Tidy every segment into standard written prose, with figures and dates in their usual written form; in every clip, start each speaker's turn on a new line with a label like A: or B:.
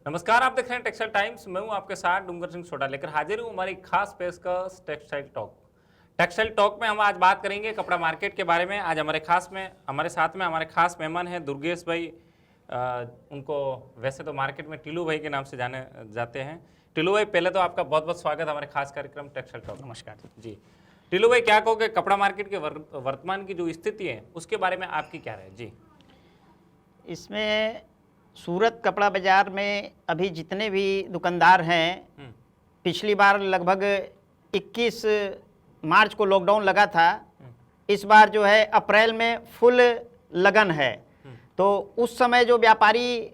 A: नमस्कार, आप देख रहे हैं टेक्सटाइल टाइम्स। मैं हूं आपके साथ डूंगर सिंह सोडा लेकर हाजिर हूं हमारी खास पेशकश टेक्सटाइल टॉक। टेक्सटाइल टॉक में हम आज बात करेंगे कपड़ा मार्केट के बारे में। आज हमारे साथ में हमारे खास मेहमान हैं दुर्गेश भाई। उनको वैसे तो मार्केट में टिल्लू भाई के नाम से जाने जाते हैं। टिल्लू भाई, पहले तो आपका बहुत बहुत स्वागत हमारे खास कार्यक्रम टेक्सटाइल टॉक।
B: नमस्कार
A: जी टिल्लू भाई, क्या कहोगे कपड़ा मार्केट के वर्तमान की जो स्थिति है उसके बारे में आपकी क्या राय जी?
B: इसमें सूरत कपड़ा बाज़ार में अभी जितने भी दुकानदार हैं, पिछली बार लगभग 21 मार्च को लॉकडाउन लगा था। इस बार जो है अप्रैल में फुल लगन है। तो उस समय जो व्यापारी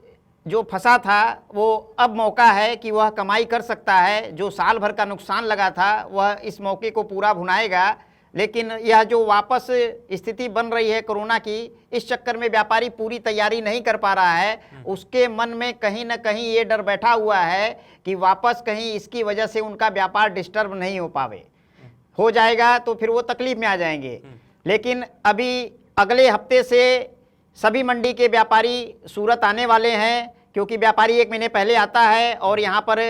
B: जो फंसा था वो अब मौका है कि वह कमाई कर सकता है। जो साल भर का नुकसान लगा था वह इस मौके को पूरा भुनाएगा। लेकिन यह जो वापस स्थिति बन रही है कोरोना की, इस चक्कर में व्यापारी पूरी तैयारी नहीं कर पा रहा है। उसके मन में कहीं ना कहीं ये डर बैठा हुआ है कि वापस कहीं इसकी वजह से उनका व्यापार डिस्टर्ब नहीं हो पावे। हो जाएगा तो फिर वो तकलीफ में आ जाएंगे। लेकिन अभी अगले हफ्ते से सभी मंडी के व्यापारी सूरत आने वाले हैं, क्योंकि व्यापारी 1 महीने पहले आता है और यहाँ पर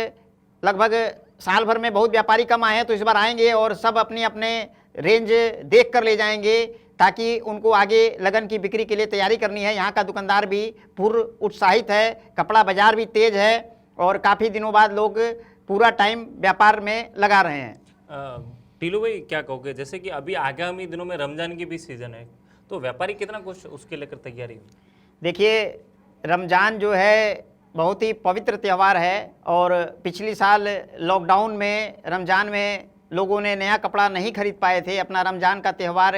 B: लगभग साल भर में बहुत व्यापारी कम आए हैं। तो इस बार आएंगे और सब अपने अपने रेंज देख कर ले जाएंगे, ताकि उनको आगे लगन की बिक्री के लिए तैयारी करनी है। यहाँ का दुकानदार भी पूर्ण उत्साहित है, कपड़ा बाजार भी तेज है और काफ़ी दिनों बाद लोग पूरा टाइम व्यापार में लगा रहे हैं।
A: टिल्लू भाई, क्या कहोगे जैसे कि अभी आगामी दिनों में रमजान की भी सीजन है, तो व्यापारी कितना कुछ उसके लेकर तैयारी?
B: देखिए, रमज़ान जो है बहुत ही पवित्र त्यौहार है और पिछली साल लॉकडाउन में रमज़ान में लोगों ने नया कपड़ा नहीं खरीद पाए थे, अपना रमज़ान का त्यौहार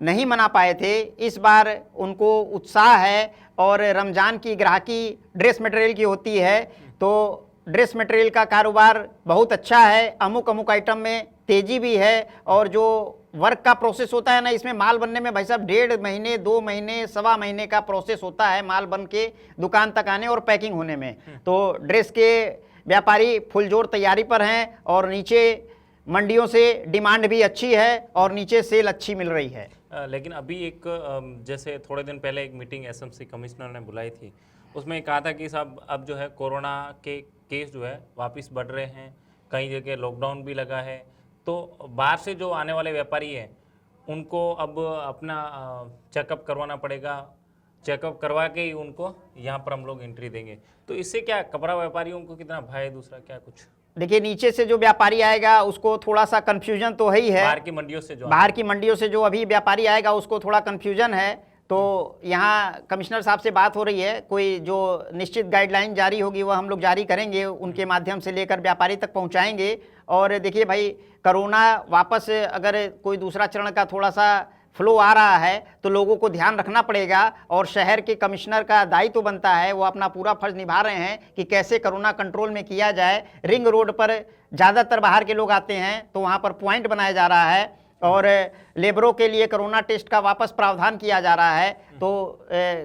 B: नहीं मना पाए थे। इस बार उनको उत्साह है और रमज़ान की ग्राहकी ड्रेस मटेरियल की होती है, तो ड्रेस मटेरियल का कारोबार बहुत अच्छा है। अमुक आइटम में तेज़ी भी है और जो वर्क का प्रोसेस होता है ना, इसमें माल बनने में भाई साहब 1.5 महीने 2 महीने सवा महीने का प्रोसेस होता है माल बन के दुकान तक आने और पैकिंग होने में। तो ड्रेस के व्यापारी फुलजोर तैयारी पर हैं और नीचे मंडियों से डिमांड भी अच्छी है और नीचे सेल अच्छी मिल रही है।
A: लेकिन अभी एक जैसे थोड़े दिन पहले एक मीटिंग एसएमसी कमिश्नर ने बुलाई थी, उसमें कहा था कि साहब अब जो है कोरोना के केस जो है वापस बढ़ रहे हैं, कई जगह लॉकडाउन भी लगा है, तो बाहर से जो आने वाले व्यापारी हैं उनको अब अपना चेकअप करवाना पड़ेगा। चेकअप करवा के ही उनको यहाँ पर हम लोग एंट्री देंगे। तो इससे क्या कपड़ा व्यापारियों को कितना भय है? दूसरा क्या कुछ?
B: देखिए, नीचे से जो व्यापारी आएगा उसको थोड़ा सा कंफ्यूजन तो है ही है।
A: बाहर की मंडियों से जो
B: अभी व्यापारी आएगा उसको थोड़ा कंफ्यूजन है। तो यहाँ कमिश्नर साहब से बात हो रही है, कोई जो निश्चित गाइडलाइन जारी होगी वह हम लोग जारी करेंगे, उनके माध्यम से लेकर व्यापारी तक पहुँचाएंगे। और देखिए भाई, कोरोना वापस अगर कोई दूसरा चरण का थोड़ा सा फ्लो आ रहा है तो लोगों को ध्यान रखना पड़ेगा और शहर के कमिश्नर का दायित्व बनता है, वो अपना पूरा फर्ज निभा रहे हैं कि कैसे कोरोना कंट्रोल में किया जाए। रिंग रोड पर ज़्यादातर बाहर के लोग आते हैं तो वहाँ पर पॉइंट बनाया जा रहा है और लेबरों के लिए कोरोना टेस्ट का वापस प्रावधान किया जा रहा है। तो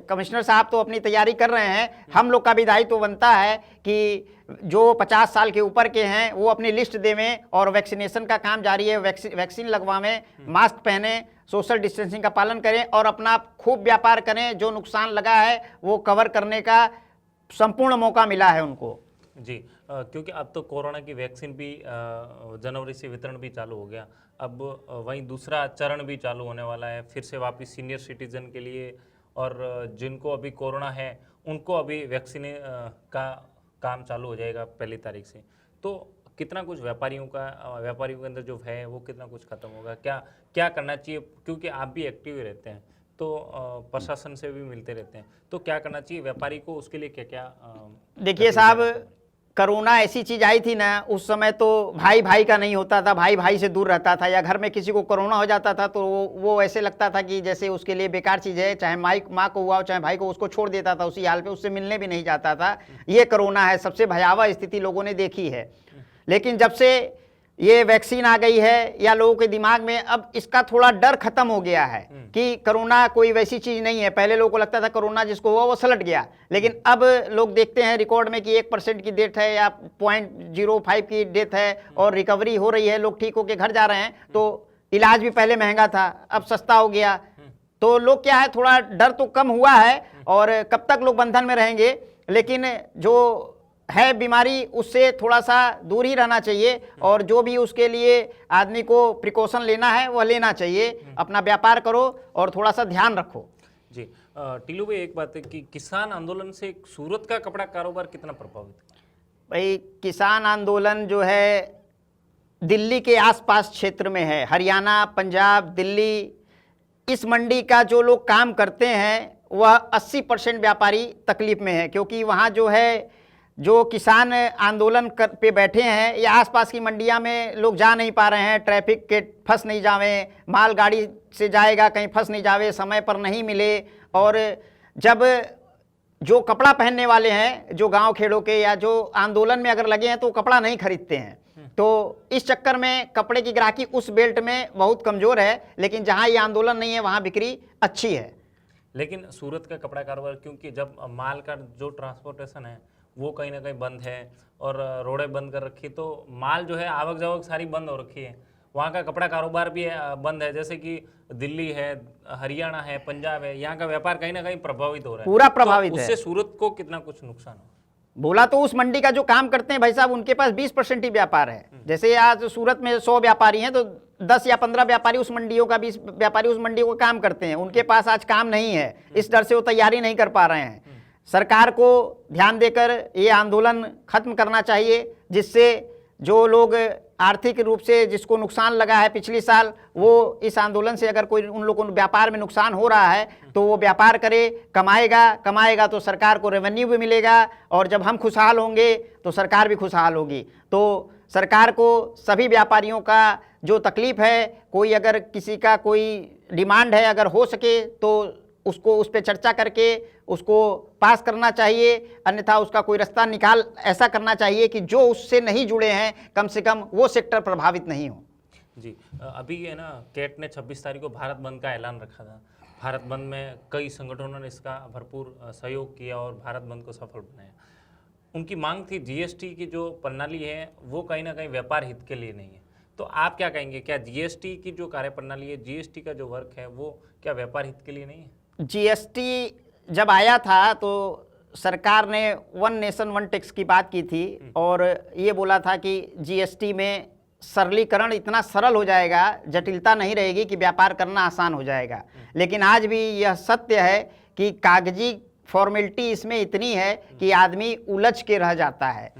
B: कमिश्नर साहब तो अपनी तैयारी कर रहे हैं। हम लोग का भी दायित्व बनता है कि जो 50 साल के ऊपर के हैं वो अपनी लिस्ट देवें और वैक्सीनेशन का काम जारी है, वैक्सीन लगवावें, मास्क पहने, सोशल डिस्टेंसिंग का पालन करें और अपना खूब व्यापार करें। जो नुकसान लगा है वो कवर करने का संपूर्ण मौका मिला है उनको
A: जी। क्योंकि अब तो कोरोना की वैक्सीन भी जनवरी से वितरण भी चालू हो गया। अब वहीं दूसरा चरण भी चालू होने वाला है फिर से वापस सीनियर सिटीजन के लिए, और जिनको अभी कोरोना है उनको अभी वैक्सीन का काम चालू हो जाएगा 1 तारीख से। तो कितना कुछ व्यापारियों के अंदर जो है वो कितना कुछ खत्म होगा? क्या करना चाहिए? क्योंकि आप भी एक्टिव रहते हैं तो प्रशासन से भी मिलते रहते हैं, तो क्या करना चाहिए व्यापारी को? उसके लिए क्या क्या?
B: देखिए साहब, कोरोना ऐसी चीज़ आई थी ना, उस समय तो भाई भाई का नहीं होता था, भाई भाई से दूर रहता था, या घर में किसी को कोरोना हो जाता था तो वो ऐसे लगता था कि जैसे उसके लिए बेकार चीज़ है। चाहे माँ को हुआ हो चाहे भाई को, उसको छोड़ देता था उसी हाल पे, उससे मिलने भी नहीं जाता था। ये कोरोना है, सबसे भयावह स्थिति लोगों ने देखी है। लेकिन जब से ये वैक्सीन आ गई है या लोगों के दिमाग में अब इसका थोड़ा डर खत्म हो गया है कि कोरोना कोई वैसी चीज़ नहीं है। पहले लोगों को लगता था कोरोना जिसको हुआ वो सलट गया, लेकिन अब लोग देखते हैं रिकॉर्ड में कि 1% की डेथ है या 0.05 की डेथ है और रिकवरी हो रही है, लोग ठीक होकर घर जा रहे हैं। तो इलाज भी पहले महंगा था, अब सस्ता हो गया। तो लोग क्या है, थोड़ा डर तो कम हुआ है। और कब तक लोग बंधन में रहेंगे, लेकिन जो है बीमारी उससे थोड़ा सा दूर ही रहना चाहिए, और जो भी उसके लिए आदमी को प्रिकॉशन लेना है वह लेना चाहिए। अपना व्यापार करो और थोड़ा सा ध्यान रखो।
A: जी टीलू भाई, एक बात है कि किसान आंदोलन से सूरत का कपड़ा कारोबार कितना प्रभावित हुआ?
B: भाई किसान आंदोलन जो है दिल्ली के आसपास क्षेत्र में है, हरियाणा, पंजाब, दिल्ली, इस मंडी का जो लोग काम करते हैं वह 80% व्यापारी तकलीफ में है, क्योंकि वहाँ जो है जो किसान आंदोलन पे बैठे हैं या आसपास की मंडियाँ में लोग जा नहीं पा रहे हैं, ट्रैफिक के फंस नहीं जावे, माल गाड़ी से जाएगा कहीं फंस नहीं जावे, समय पर नहीं मिले, और जब जो कपड़ा पहनने वाले हैं जो गांव खेड़ों के या जो आंदोलन में अगर लगे हैं तो कपड़ा नहीं खरीदते हैं। तो इस चक्कर में कपड़े की ग्राहकी उस बेल्ट में बहुत कमज़ोर है, लेकिन जहां ये आंदोलन नहीं है वहां बिक्री अच्छी है।
A: लेकिन सूरत का कपड़ा कारोबार, क्योंकि जब माल का जो ट्रांसपोर्टेशन है वो कहीं ना कहीं बंद है और रोडें बंद कर रखी, तो माल जो है आवक जावक सारी बंद हो रखी है, वहाँ का कपड़ा कारोबार भी बंद है। जैसे कि दिल्ली है, हरियाणा है, पंजाब है, यहाँ का व्यापार कहीं ना कहीं प्रभावित हो रहा है,
B: पूरा प्रभावित
A: तो
B: है।
A: उससे सूरत को कितना कुछ नुकसान हो?
B: बोला तो उस मंडी का जो काम करते हैं भाई साहब उनके पास 20% ही व्यापार है। जैसे आज सूरत में 100 व्यापारी हैं तो 10 या 15 व्यापारी उस मंडियों का 20 व्यापारी उस मंडी को काम करते हैं, उनके पास आज काम नहीं है, इस डर से वो तैयारी नहीं कर पा रहे हैं। सरकार को ध्यान देकर ये आंदोलन खत्म करना चाहिए, जिससे जो लोग आर्थिक रूप से जिसको नुकसान लगा है पिछले साल, वो इस आंदोलन से अगर कोई उन लोगों को व्यापार में नुकसान हो रहा है तो वो व्यापार करे, कमाएगा तो सरकार को रेवेन्यू भी मिलेगा, और जब हम खुशहाल होंगे तो सरकार भी खुशहाल होगी। तो सरकार को सभी व्यापारियों का जो तकलीफ है, कोई अगर किसी का कोई डिमांड है, अगर हो सके तो उसको उस पर चर्चा करके उसको पास करना चाहिए, अन्यथा उसका कोई रास्ता निकाल ऐसा करना चाहिए कि जो उससे नहीं जुड़े हैं कम से कम वो सेक्टर प्रभावित नहीं हो।
A: जी अभी है ना, कैट ने 26 तारीख को भारत बंद का ऐलान रखा था। भारत बंद में कई संगठनों ने इसका भरपूर सहयोग किया और भारत बंद को सफल बनाया। उनकी मांग थी जीएसटी की जो प्रणाली है वो कहीं ना कहीं व्यापार हित के लिए नहीं है, तो आप क्या कहेंगे, क्या जीएसटी की जो कार्य प्रणाली है, जीएसटी का जो वर्क है वो क्या व्यापार हित के लिए नहीं है?
B: जीएसटी जब आया था तो सरकार ने वन नेशन वन टैक्स की बात की थी, और ये बोला था कि जीएसटी में सरलीकरण इतना सरल हो जाएगा, जटिलता नहीं रहेगी, कि व्यापार करना आसान हो जाएगा। लेकिन आज भी यह सत्य है कि कागजी फॉर्मेलिटी इसमें इतनी है कि आदमी उलझ के रह जाता है।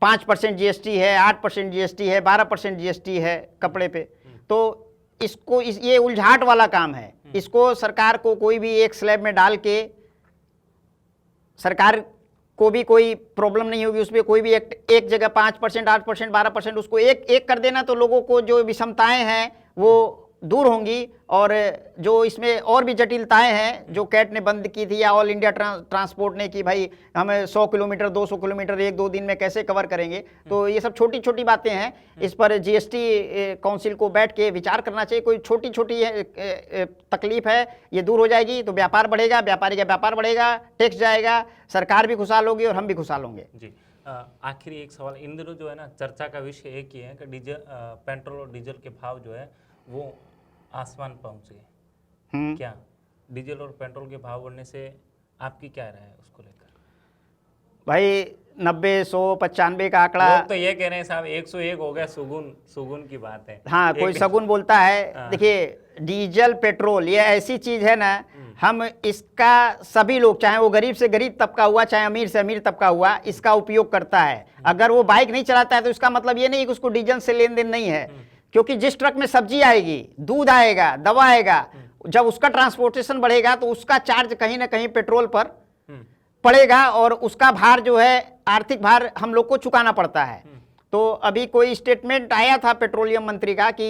B: 5% जीएसटी है, 8% जीएसटी है, 12% जीएसटी है कपड़े पे, तो इसको ये उलझाट वाला काम है। इसको सरकार को कोई भी एक स्लैब में डाल के, सरकार को भी कोई प्रॉब्लम नहीं होगी, उसमें कोई भी एक जगह 5%, 8%, 12% उसको एक कर देना, तो लोगों को जो विषमताएं हैं वो दूर होंगी। और जो इसमें और भी जटिलताएं हैं जो कैट ने बंद की थी या ऑल इंडिया ट्रांसपोर्ट ने कि भाई हमें 100 किलोमीटर 200 किलोमीटर 1-2 दिन में कैसे कवर करेंगे, तो ये सब छोटी छोटी बातें हैं। इस पर जीएसटी काउंसिल को बैठ के विचार करना चाहिए। कोई छोटी छोटी तकलीफ है, ये दूर हो जाएगी तो व्यापार बढ़ेगा, व्यापारी का व्यापार बढ़ेगा, टैक्स जाएगा, सरकार भी खुशहाल होगी और हम भी खुशहाल होंगे।
A: जी आखिरी एक सवाल, इन दिनों जो है ना चर्चा का विषय एक ही है कि पेट्रोल और डीजल के भाव जो है वो आसमान पहुंचे। क्या डीजल और पेट्रोल के भाव बढ़ने से आपकी क्या राय है उसको लेकर?
B: भाई 90, 100, 95 का आंकड़ा,
A: लोग तो ये कह रहे हैं साहब 101 हो गया, सुगुन की बात है।
B: हाँ, कोई शगुन बोलता है। देखिए डीजल पेट्रोल ये ऐसी चीज है ना, हम इसका सभी लोग, चाहे वो गरीब से गरीब तबका हुआ, चाहे अमीर से अमीर तबका हुआ, इसका उपयोग करता है। अगर वो बाइक नहीं चलाता है तो इसका मतलब ये नहीं कि उसको डीजल से लेन देन नहीं है, क्योंकि जिस ट्रक में सब्जी आएगी, दूध आएगा, दवा आएगा, जब उसका ट्रांसपोर्टेशन बढ़ेगा तो उसका चार्ज कहीं ना कहीं पेट्रोल पर पड़ेगा, और उसका भार जो है आर्थिक भार हम लोग को चुकाना पड़ता है। तो अभी कोई स्टेटमेंट आया था पेट्रोलियम मंत्री का कि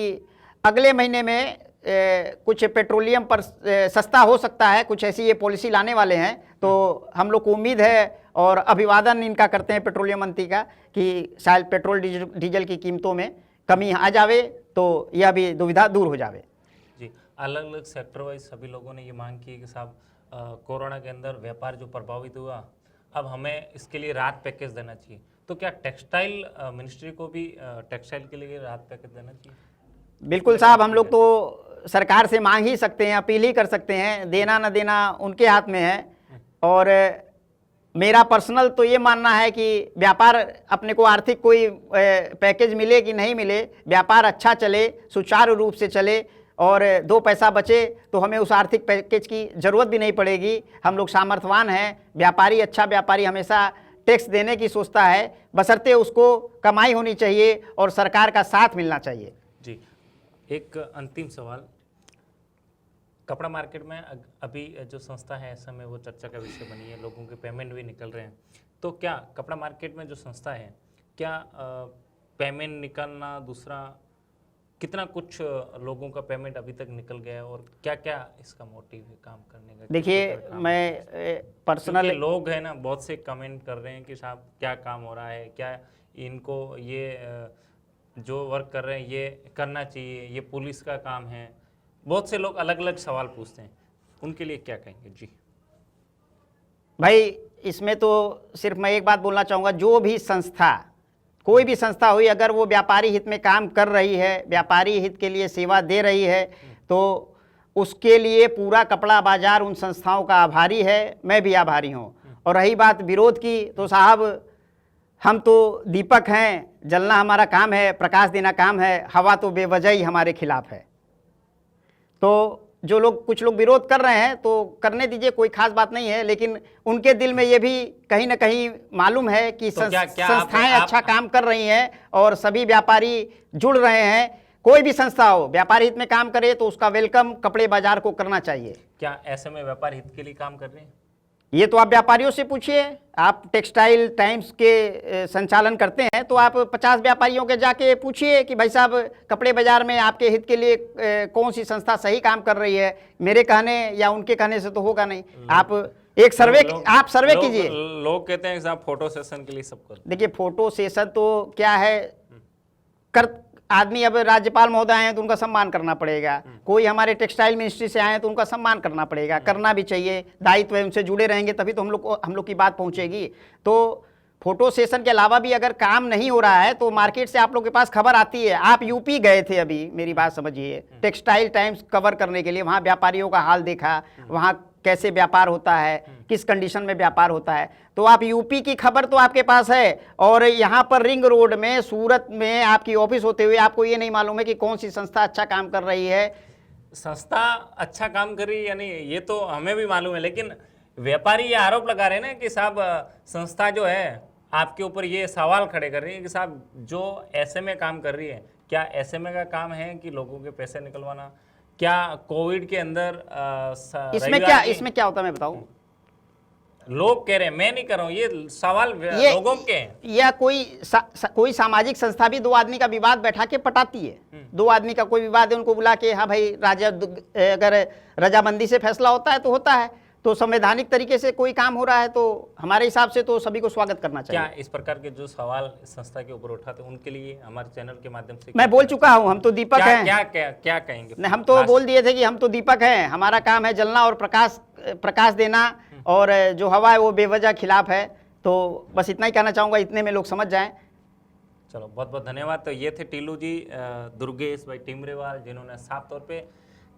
B: अगले महीने में कुछ पेट्रोलियम पर सस्ता हो सकता है, कुछ ऐसी ये पॉलिसी लाने वाले हैं। तो हम लोग को उम्मीद है और अभिवादन इनका करते हैं पेट्रोलियम मंत्री का कि शायद पेट्रोल डीजल की कीमतों में कमी आ जावे तो यह भी दुविधा दूर हो जावे।
A: जी अलग अलग सेक्टर वाइज सभी लोगों ने ये मांग की कि साहब कोरोना के अंदर व्यापार जो प्रभावित हुआ, अब हमें इसके लिए राहत पैकेज देना चाहिए। तो क्या टेक्सटाइल मिनिस्ट्री को भी टेक्सटाइल के लिए राहत पैकेज देना चाहिए?
B: बिल्कुल साहब, हम लोग तो सरकार से मांग ही सकते हैं, अपील ही कर सकते हैं, देना न देना उनके हाथ में है। और मेरा पर्सनल तो ये मानना है कि व्यापार अपने को आर्थिक कोई पैकेज मिले कि नहीं मिले, व्यापार अच्छा चले, सुचारू रूप से चले और 2 पैसा बचे तो हमें उस आर्थिक पैकेज की ज़रूरत भी नहीं पड़ेगी। हम लोग सामर्थ्यवान हैं। व्यापारी, अच्छा व्यापारी हमेशा टैक्स देने की सोचता है, बशर्ते उसको कमाई होनी चाहिए और सरकार का साथ मिलना चाहिए।
A: जी, एक अंतिम सवाल, कपड़ा मार्केट में अभी जो संस्था है ऐसा में वो चर्चा का विषय बनी है, लोगों के पेमेंट भी निकल रहे हैं, तो क्या कपड़ा मार्केट में जो संस्था है क्या पेमेंट निकलना, दूसरा कितना कुछ लोगों का पेमेंट अभी तक निकल गया है और क्या क्या इसका मोटिव है काम करने का?
B: देखिए, मैं पर्सनल
A: लोग हैं ना, बहुत से कमेंट कर रहे हैं कि साहब क्या काम हो रहा है, क्या इनको ये जो वर्क कर रहे हैं ये करना चाहिए, ये पुलिस का काम है, बहुत से लोग अलग अलग सवाल पूछते हैं, उनके लिए क्या कहेंगे? जी
B: भाई, इसमें तो सिर्फ मैं एक बात बोलना चाहूँगा, जो भी संस्था, कोई भी संस्था हुई, अगर वो व्यापारी हित में काम कर रही है, व्यापारी हित के लिए सेवा दे रही है, तो उसके लिए पूरा कपड़ा बाजार उन संस्थाओं का आभारी है। मैं भी आभारी हूँ। और रही बात विरोध की, तो साहब हम तो दीपक हैं, जलना हमारा काम है, प्रकाश देना काम है, हवा तो बेवजह ही हमारे खिलाफ है। तो जो लोग, कुछ लोग विरोध कर रहे हैं तो करने दीजिए, कोई खास बात नहीं है, लेकिन उनके दिल में ये भी कहीं ना कहीं मालूम है कि
A: तो
B: संस्थाएं अच्छा काम कर रही हैं और सभी व्यापारी जुड़ रहे हैं। कोई भी संस्था हो, व्यापारी हित में काम करे तो उसका वेलकम कपड़े बाजार को करना चाहिए।
A: क्या ऐसे में व्यापार हित के लिए काम कर रहे हैं?
B: ये तो आप व्यापारियों से पूछिए। आप टेक्सटाइल टाइम्स के संचालन करते हैं तो आप 50 व्यापारियों के जाके पूछिए कि भाई साहब, कपड़े बाजार में आपके हित के लिए कौन सी संस्था सही काम कर रही है। मेरे कहने या उनके कहने से तो होगा नहीं। आप एक सर्वे, आप सर्वे कीजिए।
A: लोग कहते हैं साहब फोटो सेशन के लिए सब कर।
B: देखिए, फोटो सेशन तो क्या है, कर आदमी, अब राज्यपाल महोदय आए हैं तो उनका सम्मान करना पड़ेगा, कोई हमारे टेक्सटाइल मिनिस्ट्री से आए हैं तो उनका सम्मान करना पड़ेगा, करना भी चाहिए, दायित्व है, उनसे जुड़े रहेंगे तभी तो हम लोग की बात पहुंचेगी। तो फोटो सेशन के अलावा भी अगर काम नहीं हो रहा है तो मार्केट से आप लोग के पास खबर आती है। आप यूपी गए थे अभी, मेरी बात समझिए, टेक्सटाइल टाइम्स कवर करने के लिए, वहाँ व्यापारियों का हाल देखा, वहाँ कैसे व्यापार होता है, किस कंडीशन में व्यापार होता है। तो आप यूपी की खबर तो आपके पास है, और यहाँ पर रिंग रोड में, सूरत में आपकी ऑफिस होते हुए आपको ये नहीं मालूम है कि कौन सी संस्था अच्छा काम कर रही है।
A: संस्था अच्छा काम कर रही है यानी ये तो हमें भी मालूम है, लेकिन व्यापारी ये आरोप लगा रहे हैं ना कि साहब संस्था जो है आपके ऊपर ये सवाल खड़े कर रही है कि साहब जो एसएमए काम कर रही है, क्या एसएमए का काम है कि लोगों के पैसे निकलवाना? क्या कोविड के अंदर
B: इसमें क्या होता है मैं बताऊं?
A: लोग कह रहे हैं, मैं नहीं कर रहा हूं, ये सवाल लोगों के हैं।
B: या कोई सामाजिक संस्था भी 2 आदमी का विवाद बैठा के पटाती है। 2 आदमी का कोई विवाद है, उनको बुला के, हाँ भाई अगर रजामंदी से फैसला होता है तो होता है, तो संवैधानिक तरीके से कोई काम हो रहा है तो हमारे हिसाब से तो सभी को स्वागत करना चाहिए।
A: क्या इस प्रकार के जो सवाल संस्था के ऊपर उठाते हैं उनके लिए हमारे चैनल के माध्यम से
B: मैं बोल चुका हूं, हम तो दीपक हैं।
A: क्या कहेंगे?
B: नहीं, हम तो बोल दिए थे कि हम तो दीपक हैं, हमारा काम है जलना और प्रकाश देना, और जो हवा है वो बेवजह खिलाफ है। तो बस इतना ही कहना चाहूँगा, इतने में लोग समझ जाएं।
A: चलो, बहुत बहुत धन्यवाद। तो ये थे टीलू जी, दुर्गेश भाई टिमरेवाल, जिन्होंने साफ तौर पे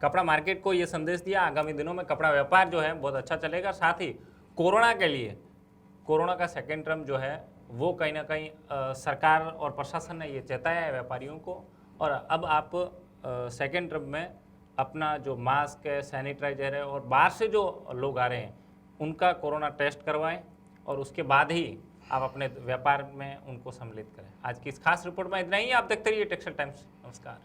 A: कपड़ा मार्केट को ये संदेश दिया आगामी दिनों में कपड़ा व्यापार जो है बहुत अच्छा चलेगा। साथ ही कोरोना के लिए, कोरोना का सेकेंड टर्म जो है वो कहीं ना कहीं सरकार और प्रशासन ने ये चेताया है व्यापारियों को, और अब आप सेकेंड टर्म में अपना जो मास्क है, सैनिटाइजर है, और बाहर से जो लोग आ रहे हैं उनका कोरोना टेस्ट करवाएं, और उसके बाद ही आप अपने व्यापार में उनको सम्मिलित करें। आज की इस खास रिपोर्ट में इतना ही। आप देखते रहिए टेक्सटाइल टाइम्स। नमस्कार।